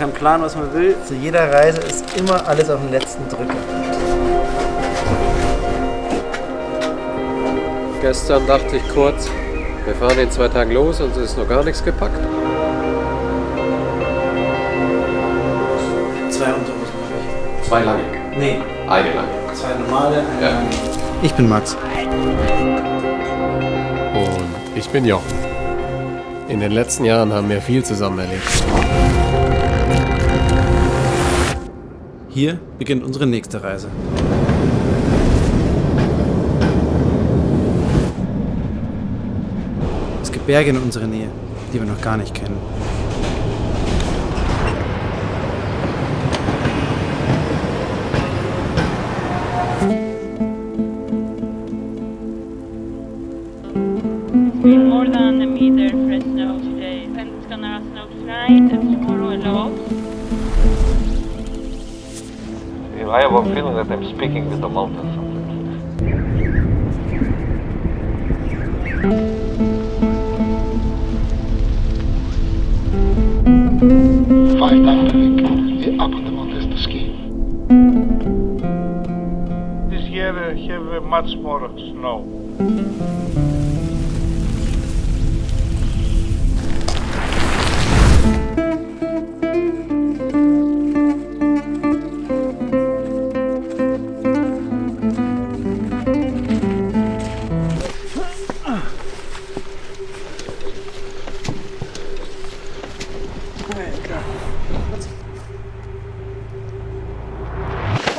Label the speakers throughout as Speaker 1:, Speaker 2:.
Speaker 1: kann planen, was man will. Zu jeder Reise ist immer alles auf den letzten Drücker.
Speaker 2: Gestern dachte ich kurz, wir fahren in 2 Tagen los und es ist noch gar nichts gepackt.
Speaker 1: 2 Unterhosen habe ich.
Speaker 2: 2 lange?
Speaker 1: Nee.
Speaker 2: Eine lange.
Speaker 1: 2 normale, eine lange. Ich bin Max.
Speaker 2: Und ich bin Jochen. In den letzten Jahren haben wir viel zusammen erlebt.
Speaker 1: Hier beginnt unsere nächste Reise. Es gibt Berge in unserer Nähe, die wir noch gar nicht kennen.
Speaker 3: It's been more than a meter fresh snow today, and it's gonna snow tonight and tomorrow a lot.
Speaker 4: I have a feeling that I'm speaking with the mountains sometimes.
Speaker 5: Five times a week, up on the mountains to ski.
Speaker 4: This year have much more snow.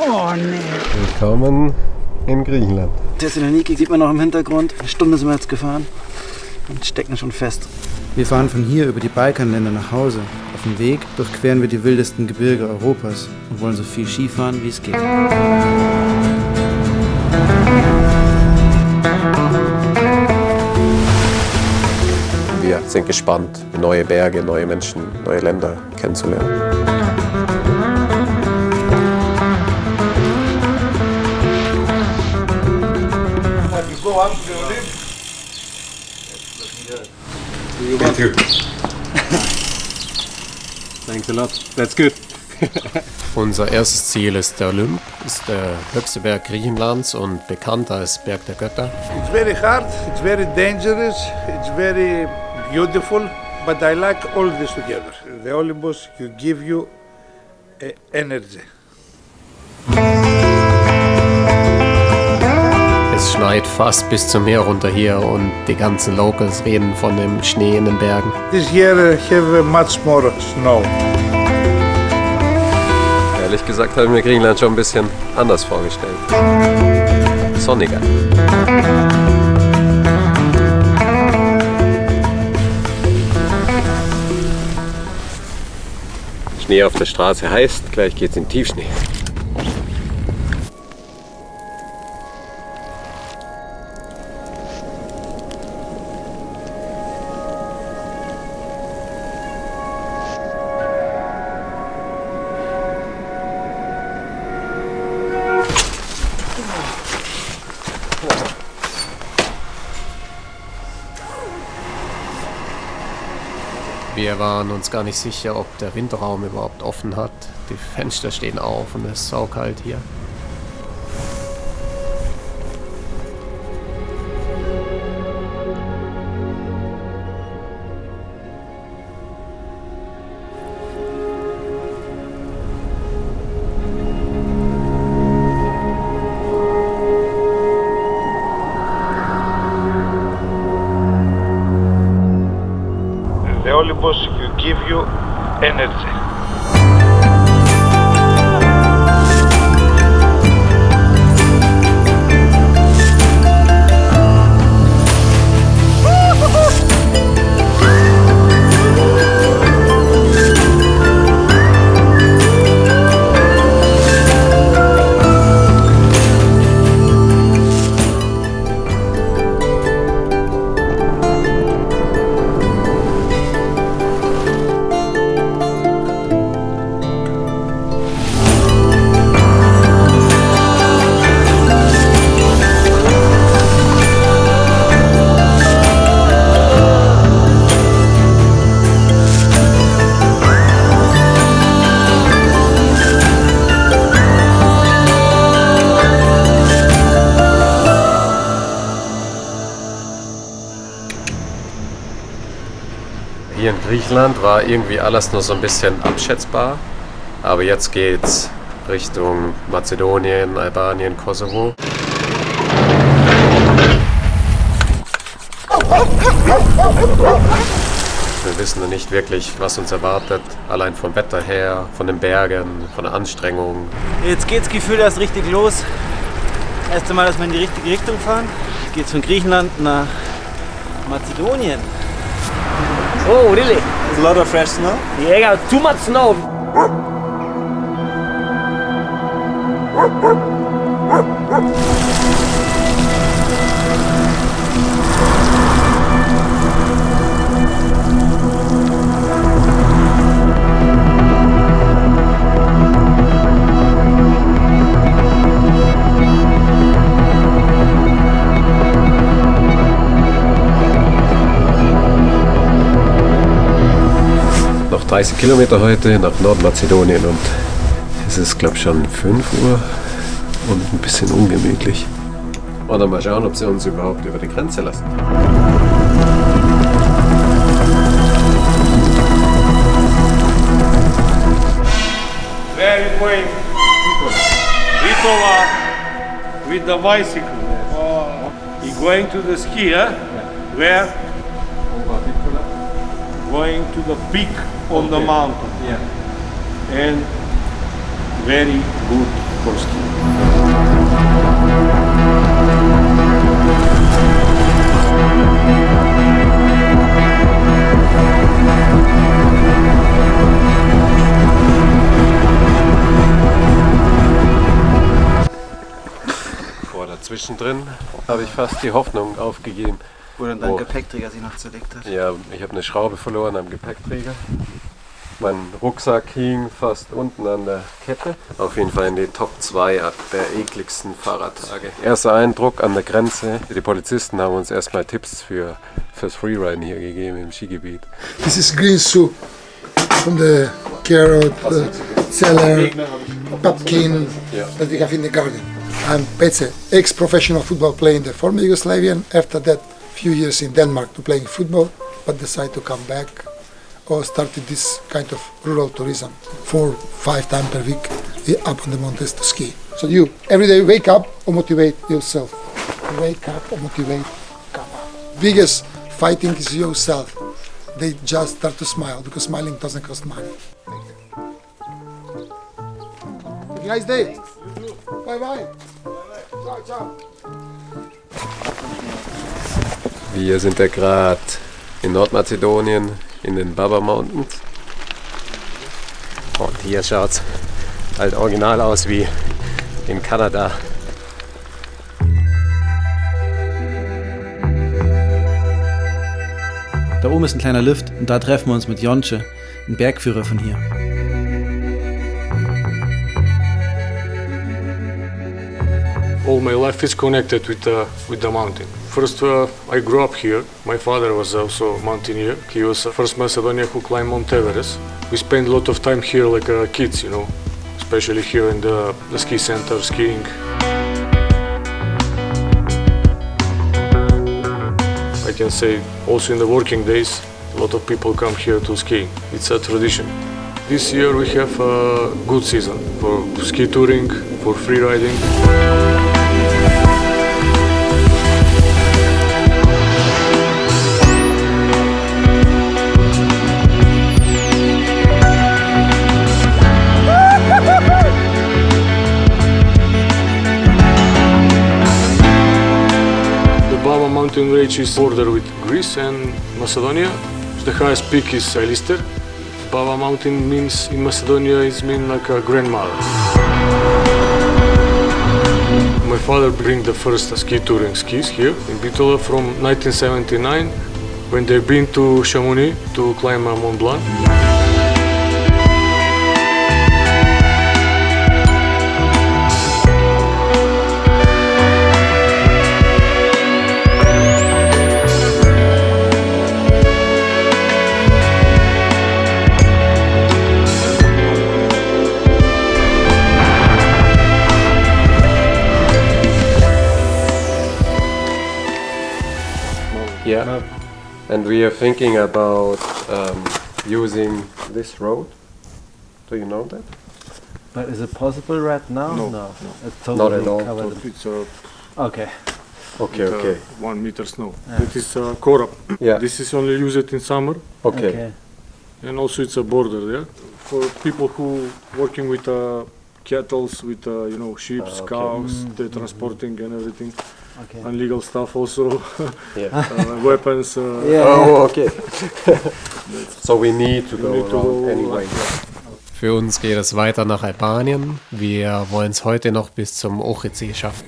Speaker 1: Oh nee.
Speaker 2: Willkommen in Griechenland.
Speaker 1: Thessaloniki sieht man noch im Hintergrund. Eine Stunde sind wir jetzt gefahren und stecken schon fest. Wir fahren von hier über die Balkanländer nach Hause. Auf dem Weg durchqueren wir die wildesten Gebirge Europas und wollen so viel Skifahren, wie es geht.
Speaker 2: Wir sind gespannt, neue Berge, neue Menschen, neue Länder kennenzulernen. Thank you. Thanks a lot. That's good. Unser erstes Ziel ist der Olymp, ist der höchste Berg Griechenlands und bekannt als Berg der Götter.
Speaker 4: It's very hard, it's very dangerous, it's very beautiful, but I like all this together. The Olympus give you energy.
Speaker 2: Es schneit fast bis zum Meer runter hier und die ganzen Locals reden von dem Schnee in den Bergen.
Speaker 4: This year have much more snow.
Speaker 2: Ehrlich gesagt habe ich mir Griechenland schon ein bisschen anders vorgestellt. Sonniger. Schnee auf der Straße heißt, gleich geht's in Tiefschnee. Wir waren uns gar nicht sicher, ob der Winterraum überhaupt offen hat. Die Fenster stehen auf und es ist saukalt hier.
Speaker 4: The Olympus give you energy.
Speaker 2: Hier in Griechenland war irgendwie alles nur so ein bisschen abschätzbar, aber jetzt geht's Richtung Mazedonien, Albanien, Kosovo. Wir wissen noch nicht wirklich, was uns erwartet, allein vom Wetter her, von den Bergen, von der Anstrengung.
Speaker 1: Jetzt geht's gefühlt erst richtig los. Das erste Mal, dass wir in die richtige Richtung fahren. Jetzt geht's von Griechenland nach Mazedonien.
Speaker 6: Oh, really?
Speaker 1: There's a lot of fresh snow.
Speaker 6: Yeah, too much snow.
Speaker 2: Noch 30 Kilometer heute nach Nordmazedonien und es ist, glaube ich, schon 5 Uhr und ein bisschen ungemütlich. Und dann mal schauen, ob sie uns überhaupt über die Grenze lassen.
Speaker 4: Where are you going? Vitola with the bicycle. Oh. You're going to the ski, huh? Where? Going to the peak on the mountain.
Speaker 2: Yeah.
Speaker 4: And very good for skiing.
Speaker 2: Zwischendrin habe ich fast die Hoffnung aufgegeben.
Speaker 1: Wo dann dein Gepäckträger sich noch zerlegt hat.
Speaker 2: Ja, ich habe eine Schraube verloren am Gepäckträger. Mein Rucksack hing fast unten an der Kette. Auf jeden Fall in die Top 2 der ekligsten Fahrradtage. Erster Eindruck an der Grenze. Die Polizisten haben uns erstmal Tipps fürs Freeriden hier gegeben im Skigebiet.
Speaker 7: This is green soup from the carrot, celery, pumpkin that we have in the garden. I'm Pece, ex-professional football player in the former Yugoslavia. After that, few years in Denmark to playing football, but decided to come back or started this kind of rural tourism 4-5 times per week up on the mountains to ski. So you every day wake up or motivate yourself. Wake up or motivate, come up. Biggest fighting is yourself. They just start to smile because smiling doesn't cost money. Have a nice day. Bye bye. Ciao, ciao.
Speaker 2: Wir sind ja gerade in Nordmazedonien in den Baba Mountains. Und hier schaut es halt original aus wie in Kanada.
Speaker 1: Da oben ist ein kleiner Lift und da treffen wir uns mit Jonce, einem Bergführer von hier.
Speaker 8: All my life is connected with the mountain. First, I grew up here. My father was also a mountaineer. He was the first Macedonian who climbed Mount Everest. We spent a lot of time here like kids, you know, especially here in the ski center, skiing. I can say also in the working days, a lot of people come here to ski. It's a tradition. This year we have a good season for ski touring, for free riding. Baba mountain range is bordered with Greece and Macedonia. The highest peak is Silistra. Baba mountain means in Macedonia it means like a grandmother. My father bring the first ski touring skis here in Bitola from 1979 when they've been to Chamonix to climb Mont Blanc.
Speaker 2: Yeah. And we are thinking about using this road. Do you know that?
Speaker 1: But is it possible right now?
Speaker 8: No.
Speaker 1: It's
Speaker 2: Not at all.
Speaker 1: covered.
Speaker 8: It's
Speaker 1: Okay.
Speaker 2: Okay.
Speaker 8: 1 meter snow. It is Korab.
Speaker 2: Yeah.
Speaker 8: This is only used in summer,
Speaker 2: Okay.
Speaker 8: and also it's a border there for people who working with cattle, with sheep, cows, the transporting and everything.
Speaker 1: Okay.
Speaker 8: Illegal stuff also,
Speaker 2: Yeah.
Speaker 8: weapons.
Speaker 2: Oh, okay. So we need to go
Speaker 8: need to
Speaker 2: around
Speaker 8: go
Speaker 2: anyway.
Speaker 9: Für uns geht es weiter nach Albanien. Wir wollen es heute noch bis zum Ohridsee schaffen.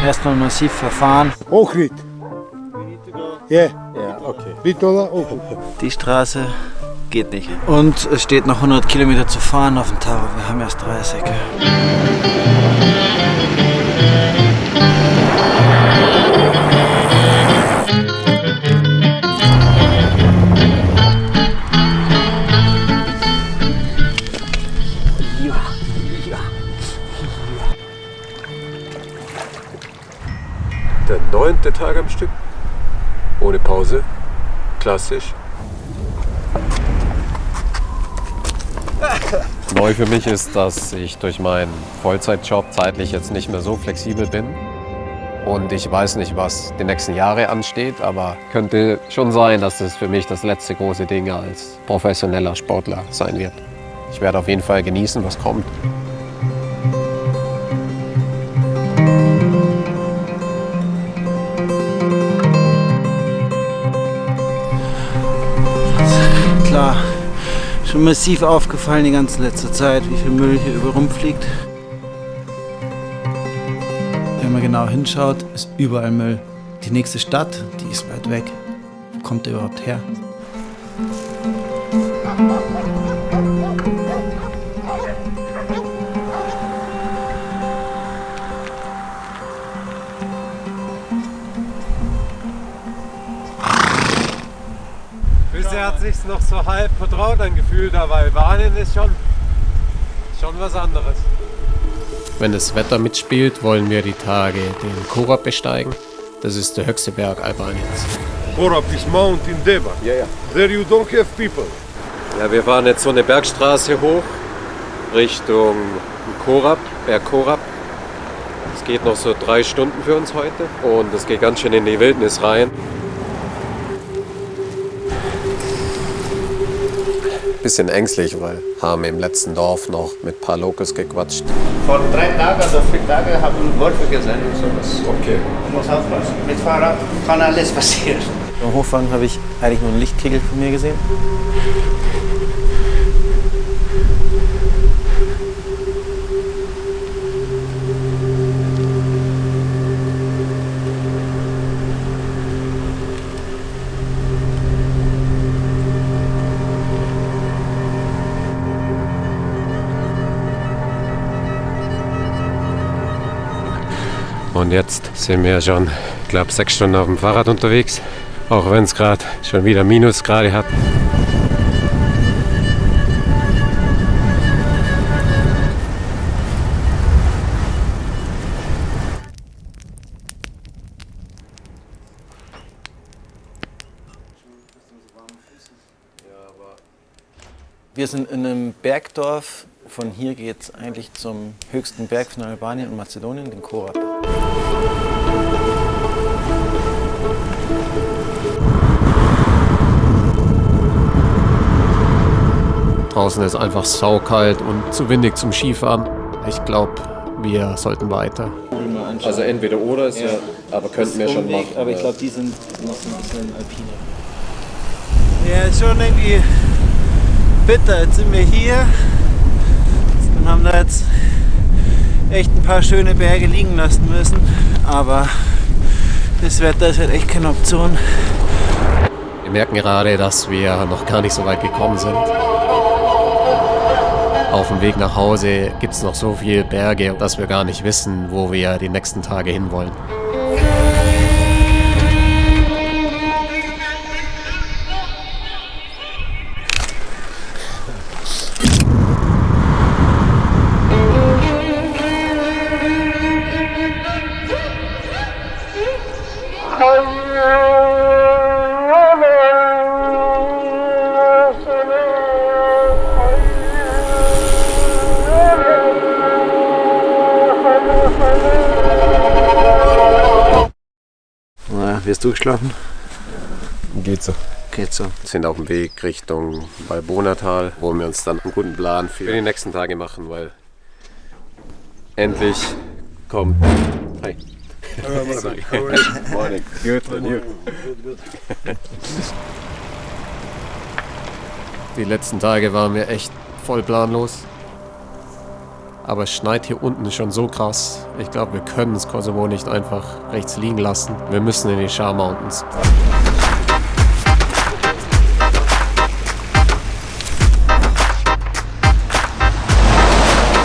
Speaker 1: Erstmal massiv verfahren.
Speaker 4: Ohrid. Yeah.
Speaker 2: Ja, okay.
Speaker 4: Bitola, Ohrid.
Speaker 1: Die Straße geht nicht. Und es steht noch 100 Kilometer zu fahren auf dem Tower. Wir haben erst 30.
Speaker 2: Der 9. Tag am Stück. Ohne Pause. Klassisch. Neu für mich ist, dass ich durch meinen Vollzeitjob zeitlich jetzt nicht mehr so flexibel bin. Und ich weiß nicht, was die nächsten Jahre ansteht, aber könnte schon sein, dass das für mich das letzte große Ding als professioneller Sportler sein wird. Ich werde auf jeden Fall genießen, was kommt.
Speaker 1: Klar, schon massiv aufgefallen die ganze letzte Zeit, wie viel Müll hier überall rumfliegt. Wenn man genau hinschaut, ist überall Müll. Die nächste Stadt, die ist weit weg. Wo kommt der überhaupt her?
Speaker 2: Bisher hat sich's noch so halb vertraut angefühlt, aber Albanien ist schon was anderes.
Speaker 9: Wenn das Wetter mitspielt, wollen wir die Tage den Korab besteigen. Das ist der höchste Berg Albaniens.
Speaker 4: Korab is mountain Deva.
Speaker 2: Ja.
Speaker 4: There you don't have people.
Speaker 2: Ja, wir fahren jetzt so eine Bergstraße hoch Richtung Korab, Berg Korab. Es geht noch so 3 Stunden für uns heute und es geht ganz schön in die Wildnis rein. Bisschen ängstlich, weil haben im letzten Dorf noch mit ein paar Locals gequatscht.
Speaker 10: Vor 3 Tagen oder 4 Tagen haben Wölfe gesehen und sowas.
Speaker 2: Okay.
Speaker 10: Muss aufpassen. Mit Fahrrad kann alles passieren.
Speaker 1: Am Hochfahren habe ich eigentlich nur einen Lichtkegel von mir gesehen.
Speaker 2: Und jetzt sind wir schon, ich glaube, 6 Stunden auf dem Fahrrad unterwegs, auch wenn es gerade schon wieder Minusgrade hat.
Speaker 1: Wir sind in einem Bergdorf. Von hier geht es eigentlich zum höchsten Berg von Albanien und Mazedonien, den Korab.
Speaker 9: Draußen ist einfach saukalt und zu windig zum Skifahren. Ich glaube, wir sollten weiter.
Speaker 2: Also entweder oder, ist ja, aber könnten wir schon machen.
Speaker 1: Aber ich glaube, die sind noch so ein bisschen alpiner. Ja, ist schon irgendwie bitter. Jetzt sind wir hier und haben da jetzt echt ein paar schöne Berge liegen lassen müssen. Aber das Wetter ist halt echt keine Option.
Speaker 9: Wir merken gerade, dass wir noch gar nicht so weit gekommen sind. Auf dem Weg nach Hause gibt es noch so viele Berge, dass wir gar nicht wissen, wo wir die nächsten Tage hinwollen.
Speaker 1: wie hast du geschlafen?
Speaker 2: Geht so.
Speaker 1: Geht so.
Speaker 2: Wir sind auf dem Weg Richtung Valbonatal, wo wir uns dann einen guten Plan für die nächsten Tage machen, weil endlich kommt... Hi. Morning. Good. And you?
Speaker 9: Die letzten Tage waren wir echt voll planlos. Aber es schneit hier unten schon so krass. Ich glaube, wir können das Kosovo nicht einfach rechts liegen lassen. Wir müssen in die Shah Mountains.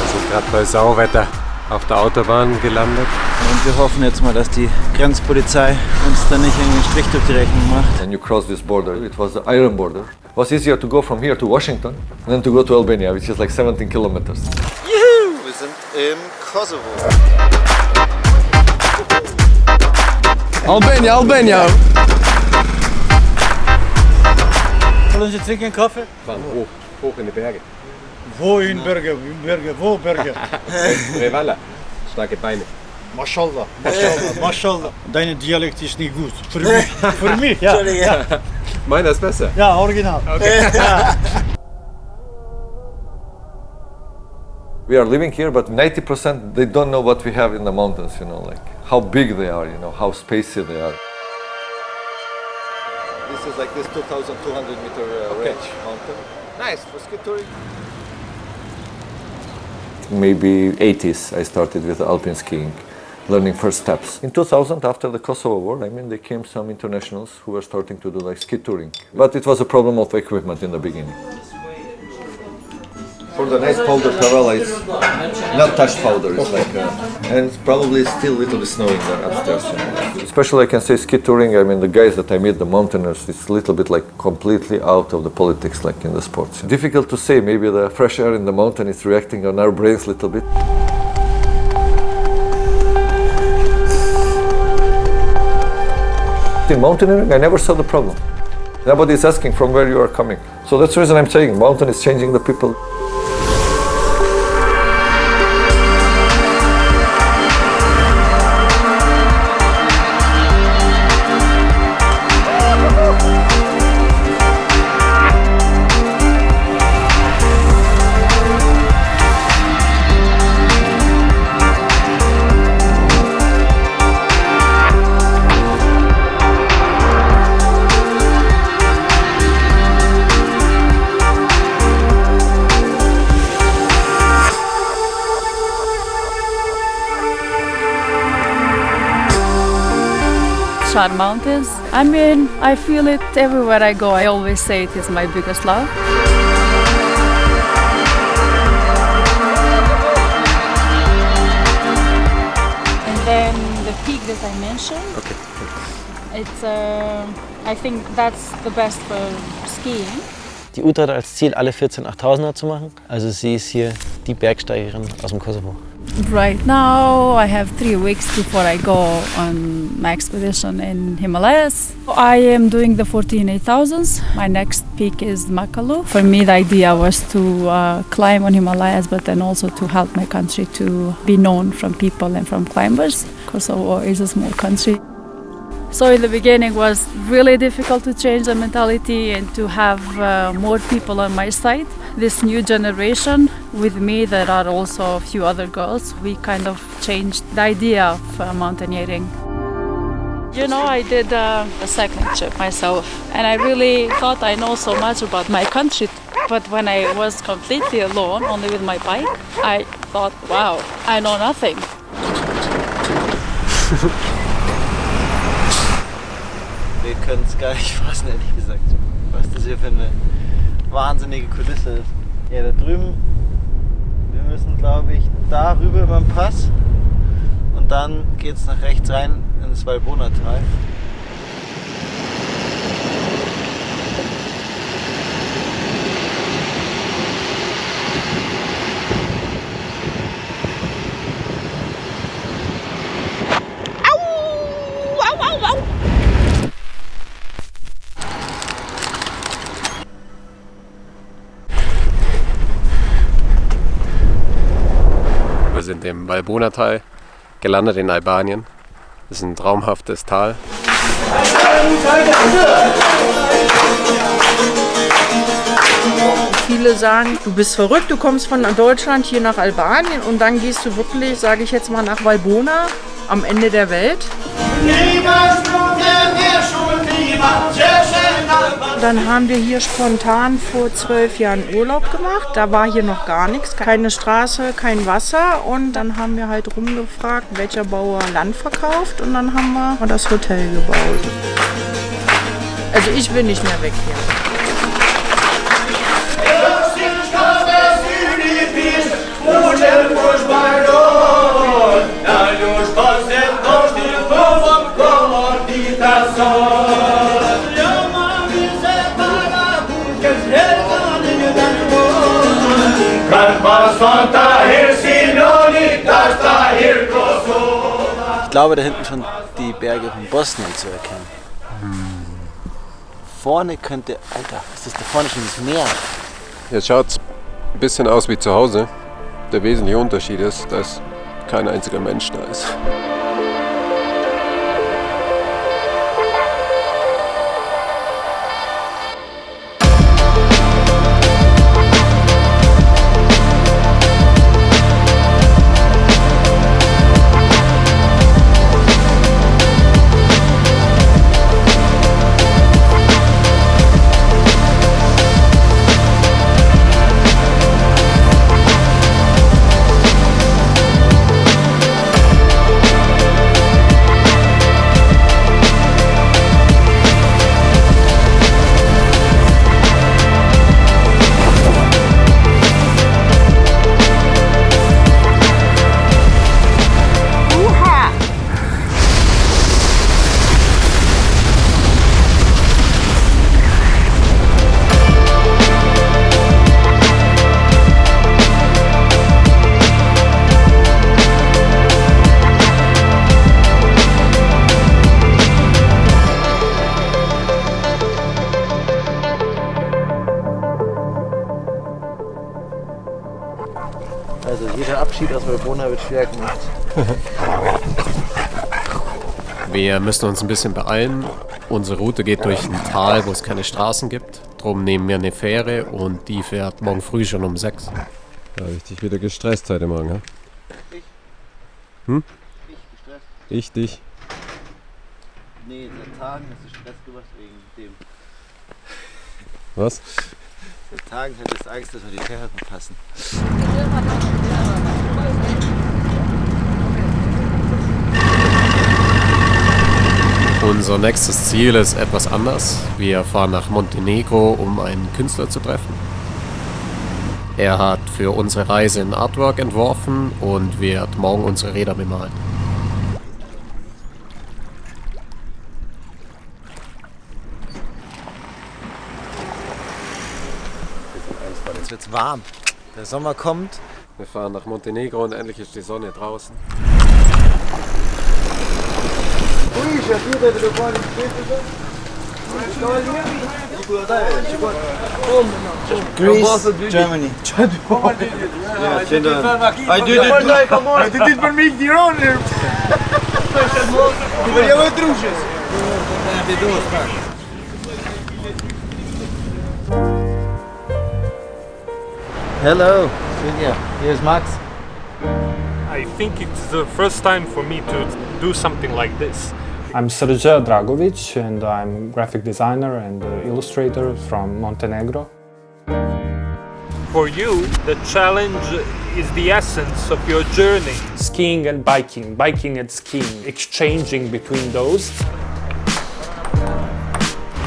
Speaker 2: Wir sind gerade bei Sauwetter auf der Autobahn gelandet.
Speaker 1: Und wir hoffen jetzt mal, dass die Grenzpolizei uns dann nicht irgendwie einen Strich durch die Rechnung macht.
Speaker 11: And you cross this border. It was the iron border. It was easier to go from here to Washington than to go to Albania, which is like 17 kilometers.
Speaker 1: Juhu! Wir sind im Kosovo.
Speaker 6: Albania!
Speaker 12: Wollen Sie trinken Kaffee?
Speaker 2: Hoch in die Berge.
Speaker 12: Wo in Berge? Wo Berge?
Speaker 2: Revala. Starke Beine.
Speaker 12: Mashallah. Dein Dialekt ist nicht gut. Für mich, ja.
Speaker 2: Meiner ist besser.
Speaker 12: Ja, original.
Speaker 2: Okay.
Speaker 11: We are living here, but 90% they don't know what we have in the mountains, you know, like how big they are, you know, how spacey they are. This is like this 2,200 meter range mountain. Nice for ski touring. Maybe 80s I started with alpine skiing, learning first steps. In 2000, after the Kosovo War, I mean, there came some internationals who were starting to do like ski touring. But it was a problem of equipment in the beginning. For the nice powder, Kavala is not touched powder, it's like, and it's probably still a little bit snowing there upstairs. You know. Especially I can say ski touring, I mean the guys that I meet, the mountaineers, it's a little bit like completely out of the politics like in the sports. Difficult to say, maybe the fresh air in the mountain is reacting on our brains a little bit. In mountaineering, I never saw the problem. Nobody is asking from where you are coming. So that's the reason I'm saying mountain is changing the people.
Speaker 13: Shah Mountains. I mean, I feel it everywhere I go. I always say it is my biggest love. And then the peak that I mentioned.
Speaker 2: Okay.
Speaker 13: It's, I think that's the best for skiing.
Speaker 14: Die Uta hat als Ziel, alle 14 8000er zu machen. Also sie ist hier die Bergsteigerin aus dem Kosovo.
Speaker 13: Right now, I have 3 weeks before I go on my expedition in Himalayas. I am doing the 14 8000s. My next peak is Makalu. For me, the idea was to climb on Himalayas, but then also to help my country to be known from people and from climbers. Kosovo is a small country. So in the beginning it was really difficult to change the mentality and to have more people on my side. This new generation with me, there are also a few other girls. We kind of changed the idea of mountaineering. You know, I did a cycling trip myself and I really thought I know so much about my country. But when I was completely alone, only with my bike, I thought, wow, I know nothing.
Speaker 1: Wir können es gar nicht fassen, ehrlich gesagt, was das hier für eine wahnsinnige Kulisse ist. Ja, da drüben, wir müssen, glaube ich, da rüber über den Pass und dann geht es nach rechts rein ins Valbonatal.
Speaker 2: Wir sind im Valbonatal gelandet in Albanien. Das ist ein traumhaftes Tal.
Speaker 15: Viele sagen, du bist verrückt, du kommst von Deutschland hier nach Albanien und dann gehst du wirklich, sage ich jetzt mal, nach Valbona, am Ende der Welt. Dann haben wir hier spontan vor 12 Jahren Urlaub gemacht. Da war hier noch gar nichts, keine Straße, kein Wasser. Und dann haben wir halt rumgefragt, welcher Bauer Land verkauft. Und dann haben wir das Hotel gebaut. Also ich will nicht mehr weg hier.
Speaker 14: Ich glaube, da hinten schon die Berge von Bosnien zu erkennen. Vorne könnte, Alter, was ist da vorne schon das Meer?
Speaker 2: Jetzt schaut es ein bisschen aus wie zu Hause. Der wesentliche Unterschied ist, dass kein einziger Mensch da ist.
Speaker 14: Also jeder Abschied aus Valbona wird schwer gemacht.
Speaker 9: Wir müssen uns ein bisschen beeilen. Unsere Route geht durch ein Tal, wo es keine Straßen gibt. Drum nehmen wir eine Fähre und die fährt morgen früh schon um 6.
Speaker 2: Da habe ich dich wieder gestresst heute Morgen, ha?
Speaker 14: Ich?
Speaker 2: Hm?
Speaker 14: Ich gestresst?
Speaker 2: Ich dich?
Speaker 14: Nee, seit Tagen hast du Stress gemacht wegen dem.
Speaker 2: Was?
Speaker 14: Seit Tagen hättest du Angst, dass wir die Fähre verpassen.
Speaker 9: Unser nächstes Ziel ist etwas anders. Wir fahren nach Montenegro, um einen Künstler zu treffen. Er hat für unsere Reise ein Artwork entworfen und wird morgen unsere Räder bemalen.
Speaker 14: Jetzt wird's warm. Der Sommer kommt.
Speaker 2: Wir fahren nach Montenegro und endlich ist die Sonne draußen.
Speaker 14: Greece, Germany.
Speaker 12: I did it for me, the owner. Vogliamo truces.
Speaker 14: Hello, Svenja. Here's Max.
Speaker 8: I think it's the first time for me to do something like this. I'm Srđan Dragović and I'm graphic designer and illustrator from Montenegro. For you, the challenge is the essence of your journey. Skiing and biking and skiing, exchanging between those.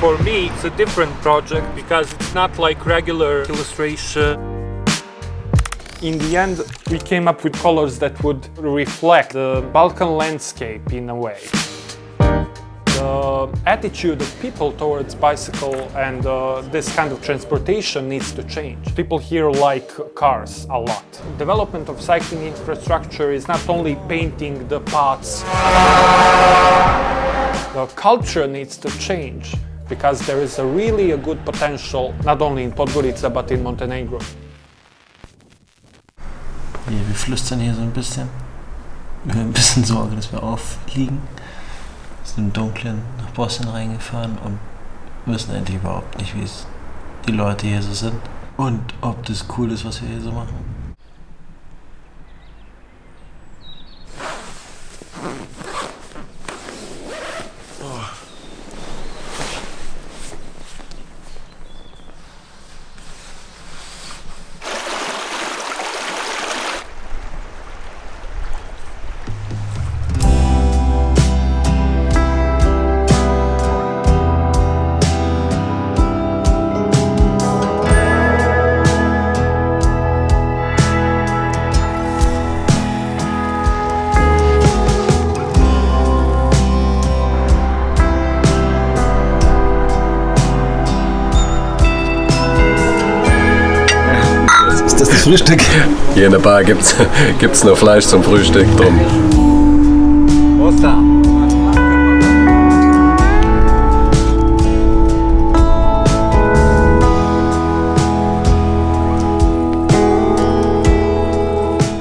Speaker 8: For me, it's a different project because it's not like regular illustration. In the end, we came up with colors that would reflect the Balkan landscape in a way. The attitude of people towards bicycle and this kind of transportation needs to change. People here like cars a lot. Development of cycling infrastructure is not only painting the paths. The culture needs to change because there is a really good potential not only in Podgorica but in Montenegro.
Speaker 14: Wir flüstern hier so ein bisschen. Wir haben ein bisschen Sorge, dass wir auffliegen. sind im Dunkeln nach Bosnien reingefahren und wissen endlich überhaupt nicht, wie es die Leute hier so sind und ob das cool ist, was wir hier so machen.
Speaker 1: Ist das Frühstück?
Speaker 2: Hier in der Bar gibt's nur Fleisch zum Frühstück drum.
Speaker 1: Oster.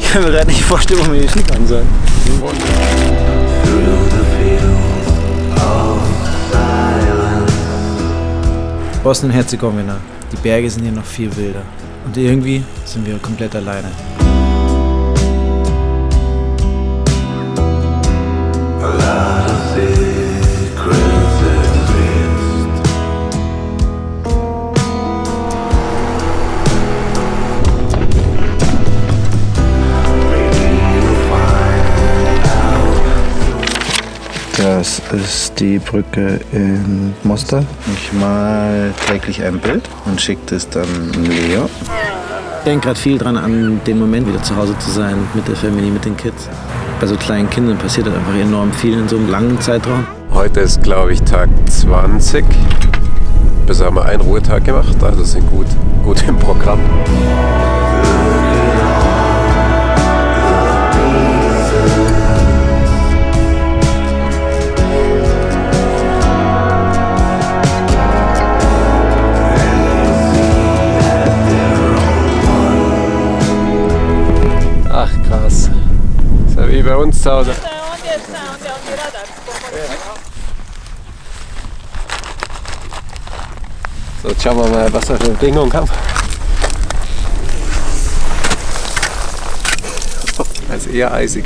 Speaker 1: Ich kann mir gerade nicht vorstellen, wo wir hier Ski fahren sollen. Bosnien-Herzegowina. Die Berge sind hier noch viel wilder. Und irgendwie sind wir komplett alleine. Das ist die Brücke in Mostar. Ich mal täglich ein Bild und schicke es dann Leo. Ich denke gerade viel dran an den Moment, wieder zu Hause zu sein, mit der Familie, mit den Kids. Bei so kleinen Kindern passiert halt einfach enorm viel in so einem langen Zeitraum.
Speaker 2: Heute ist, glaube ich, Tag 20. Bisher haben wir einen Ruhetag gemacht, also sind gut im Programm. Ach krass. So wie bei uns zu Hause. So, jetzt schauen wir mal, was wir für Bedingungen haben. Also eher eisig.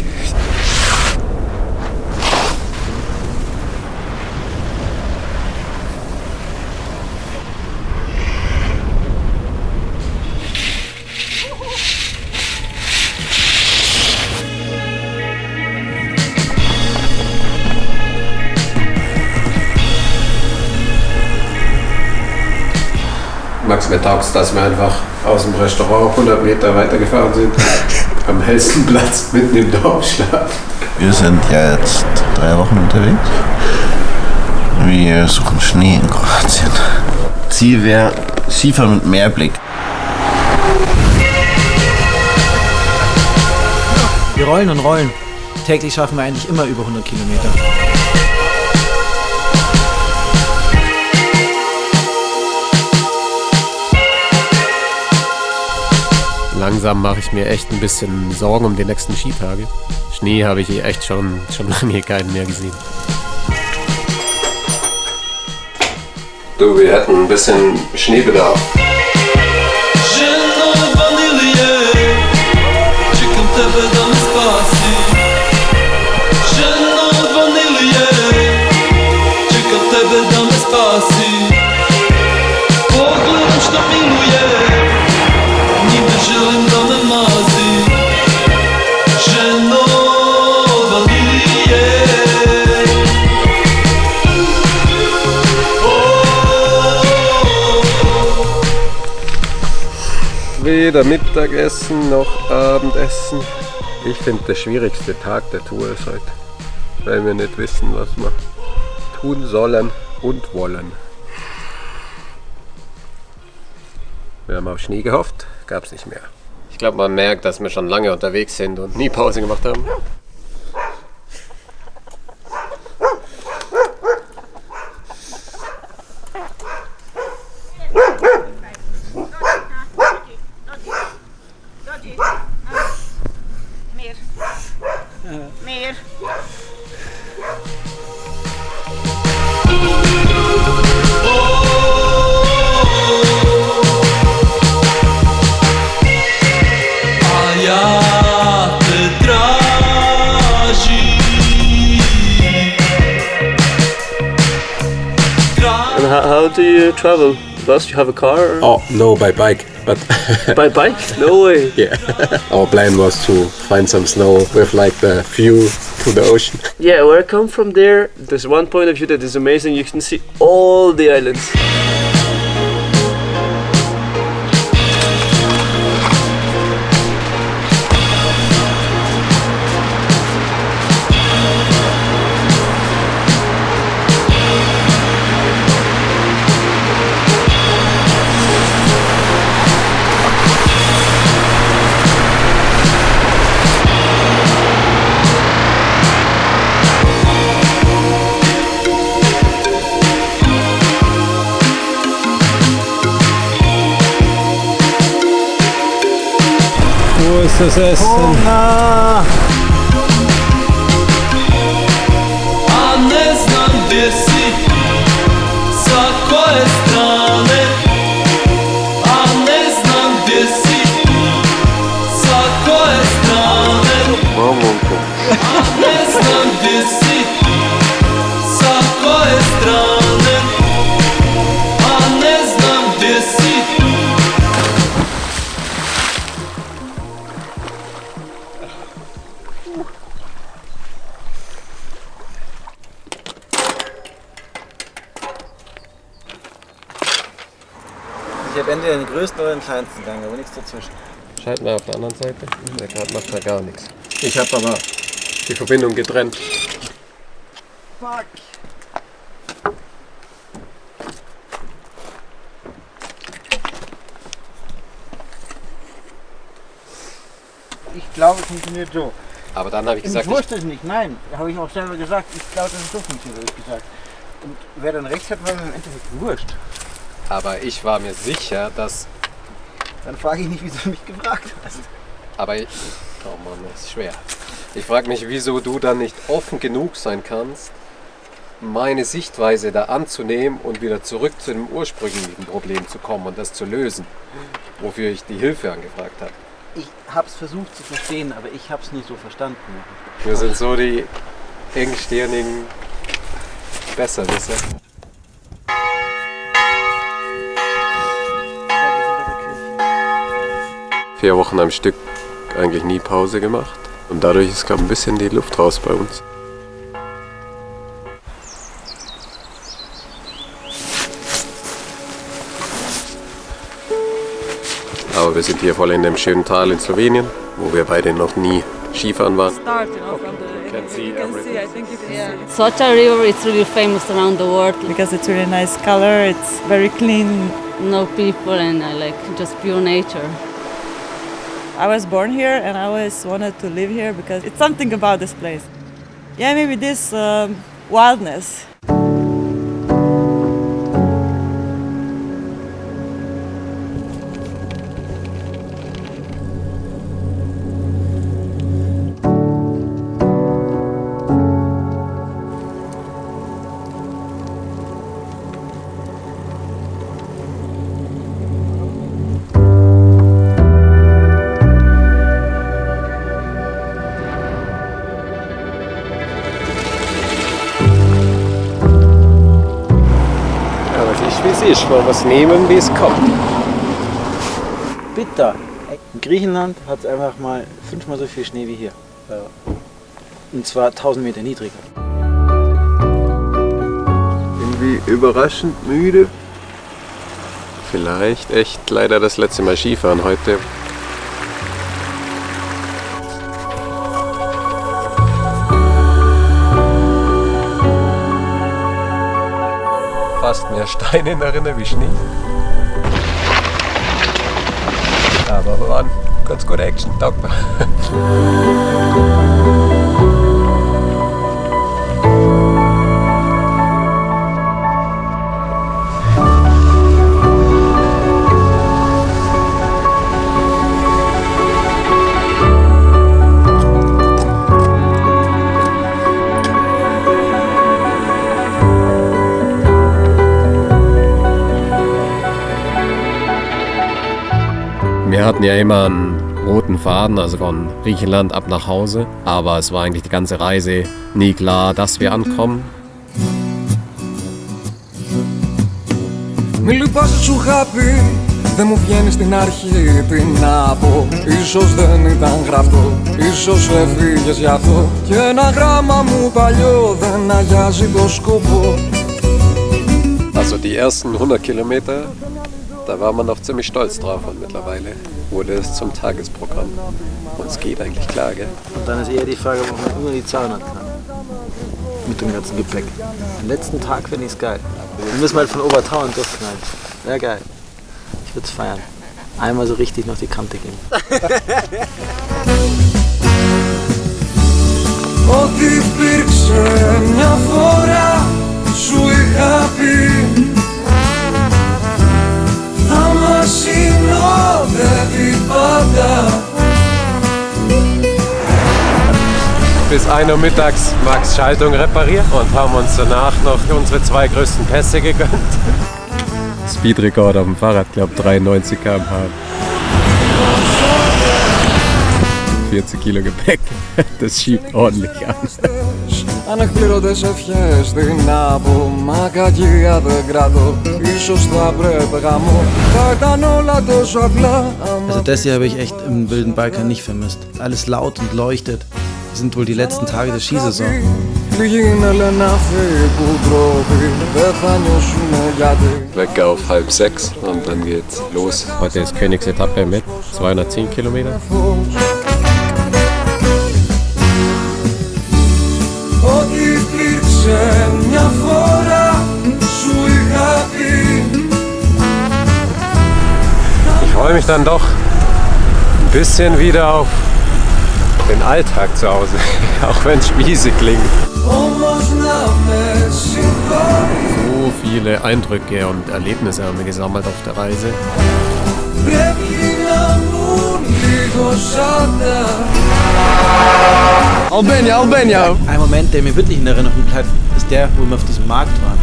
Speaker 2: Max, mir taugt's, dass wir einfach aus dem Restaurant 100 Meter weitergefahren sind, am hellsten Platz mitten im Dorf schlafen.
Speaker 16: Wir sind ja jetzt 3 Wochen unterwegs. Wir suchen Schnee in Kroatien. Ziel wäre Skifahren mit Meerblick.
Speaker 1: Wir rollen und rollen. Täglich schaffen wir eigentlich immer über 100 Kilometer.
Speaker 9: Langsam mache ich mir echt ein bisschen Sorgen um die nächsten Skitage. Schnee habe ich hier echt schon lange keinen mehr gesehen.
Speaker 2: Du, wir hätten ein bisschen Schneebedarf. Weder Mittagessen noch Abendessen. Ich finde, der schwierigste Tag der Tour ist heute, weil wir nicht wissen, was wir tun sollen und wollen. Wir haben auf Schnee gehofft, gab es nicht mehr.
Speaker 9: Ich glaube, man merkt, dass wir schon lange unterwegs sind und nie Pause gemacht haben.
Speaker 6: do you travel? Bus? You have a car? Or?
Speaker 2: Oh, no, by bike. But
Speaker 6: by bike? No way.
Speaker 2: Yeah. Our plan was to find some snow with like the view to the ocean.
Speaker 6: Yeah, where I come from there's one point of view that is amazing. You can see all the islands.
Speaker 1: Wo ist das Essen?
Speaker 6: Hunger!
Speaker 17: A ne znam gdje si, sa koje strane. A ne znam gdje si, sa koje strane. A ne znam gdje si, sa koje strane. A ne znam gdje si.
Speaker 1: Ich habe entweder den größten oder den kleinsten Gang, aber nichts dazwischen.
Speaker 2: Schalt mal auf der anderen Seite. Der gerade macht da gar nichts. Ich habe aber die Verbindung getrennt.
Speaker 1: Fuck! Ich glaube, es funktioniert so.
Speaker 2: Aber dann habe ich gesagt,
Speaker 1: ich wusste es nicht, nein. Habe ich auch selber gesagt. Ich glaube, dass es so funktioniert, habe ich gesagt. Und wer dann recht hat, war mir im Endeffekt wurscht.
Speaker 2: aber ich war mir sicher, dass...
Speaker 1: Dann frage ich nicht, wieso du mich gefragt hast.
Speaker 2: Aber ich... Oh Mann, das ist schwer. Ich frage mich, wieso du dann nicht offen genug sein kannst, meine Sichtweise da anzunehmen und wieder zurück zu dem ursprünglichen Problem zu kommen und das zu lösen, wofür ich die Hilfe angefragt habe.
Speaker 1: Ich habe es versucht zu verstehen, aber ich habe es nicht so verstanden.
Speaker 2: Wir sind so die engstirnigen Besserwisser. 4 Wochen am Stück eigentlich nie Pause gemacht. Und dadurch ist, glaube ich, ein bisschen die Luft raus bei uns. Aber wir sind hier voll in dem schönen Tal in Slowenien, wo wir beide noch nie Skifahren waren.
Speaker 18: Socha River is really famous around the world
Speaker 19: because it's really nice color, it's very clean.
Speaker 18: No people and I like just pure nature.
Speaker 19: I was born here and I always wanted to live here because it's something about this place. Yeah, maybe this wildness.
Speaker 2: Ich mal was nehmen, wie es kommt.
Speaker 1: Bitter. In Griechenland hat es einfach mal 5-mal so viel Schnee wie hier. Und zwar 1000 Meter niedriger.
Speaker 2: Irgendwie überraschend müde. Vielleicht echt leider das letzte Mal Skifahren heute. Fast mehr Steine in der Rinne wie Schnee. Aber wir waren ganz gute Action, taugt mir. Wir hatten ja immer einen roten Faden, also von Griechenland ab nach Hause. Aber es war eigentlich die ganze Reise nie klar, dass wir ankommen.
Speaker 17: Μη λυπάσαι σου είχα πει, δεν μου βγαίνει στην αρχή τι να πω. Ίσως δεν ήταν γραφτό, ίσως έφυγες γι' αυτό. Και ένα γράμμα μου παλιό δεν αγιάζει το σκοπό.
Speaker 2: Also die ersten 100 Kilometer, da war man noch ziemlich stolz drauf und mittlerweile wurde es zum Tagesprogramm. Und es geht eigentlich klar, gell?
Speaker 1: Und dann ist eher die Frage, ob man immer die 200 kann. Mit dem ganzen Gepäck. Am letzten Tag finde ich es geil. Wir müssen halt von Obertauern durchknallen. Wäre geil. Ich würde es feiern. Einmal so richtig noch die Kante gehen.
Speaker 17: Ό,τι υπήρξε μια φορά σου είχα πει, θα μας συνοδεύει πάντα.
Speaker 2: Bis 1 Uhr mittags Max Schaltung repariert und haben uns danach noch unsere 2 größten Pässe gegönnt. Speedrekord auf dem Fahrrad, glaube 93 km/h. 40 Kilo Gepäck, das schiebt ordentlich an.
Speaker 17: Ανεκπλήρωτες ευχές τι να πω, μα κακία δεν κρατώ, ίσως θα πρέπει γαμώ, θα ήταν όλα τόσο απλά.
Speaker 1: Also das hier habe ich echt im wilden Balkan nicht vermisst. Alles laut und leuchtet. Das sind wohl die letzten Tage der Skisaison.
Speaker 2: Wecker auf 5:30 und dann geht's los. Heute ist Königsetappe mit 210 Kilometer. Ich freue mich dann doch ein bisschen wieder auf den Alltag zu Hause, auch wenn es spießig klingt. So viele Eindrücke und Erlebnisse haben wir gesammelt auf der Reise.
Speaker 17: Albania, Albania!
Speaker 1: Ein Moment, der mir wirklich in Erinnerung bleibt, ist der, wo wir auf diesem Markt waren.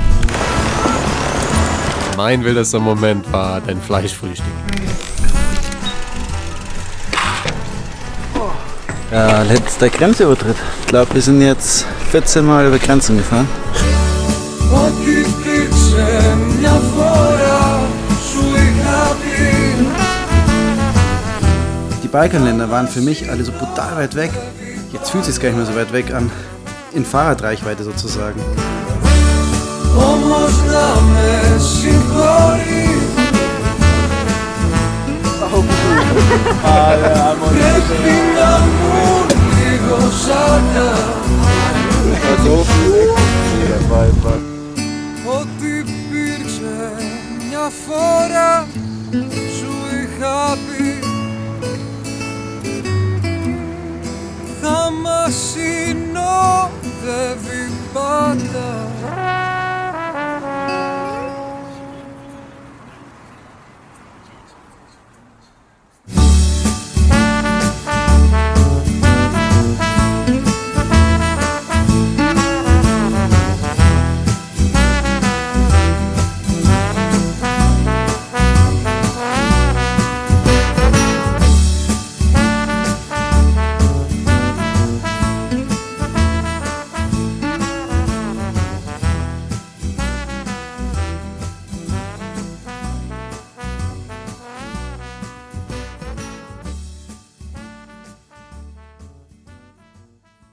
Speaker 2: Mein wildester Moment war dein Fleischfrühstück.
Speaker 1: Ja, letzter Grenzübertritt. Ich glaube, wir sind jetzt 14 Mal über Grenzen gefahren. Die Balkanländer waren für mich alle so brutal weit weg. Jetzt fühlt es sich gar nicht mehr so weit weg an. In Fahrradreichweite sozusagen.
Speaker 17: Ό,τι υπήρξε μια φορά σου είχα πει, θα μας συνοδεύει πάντα.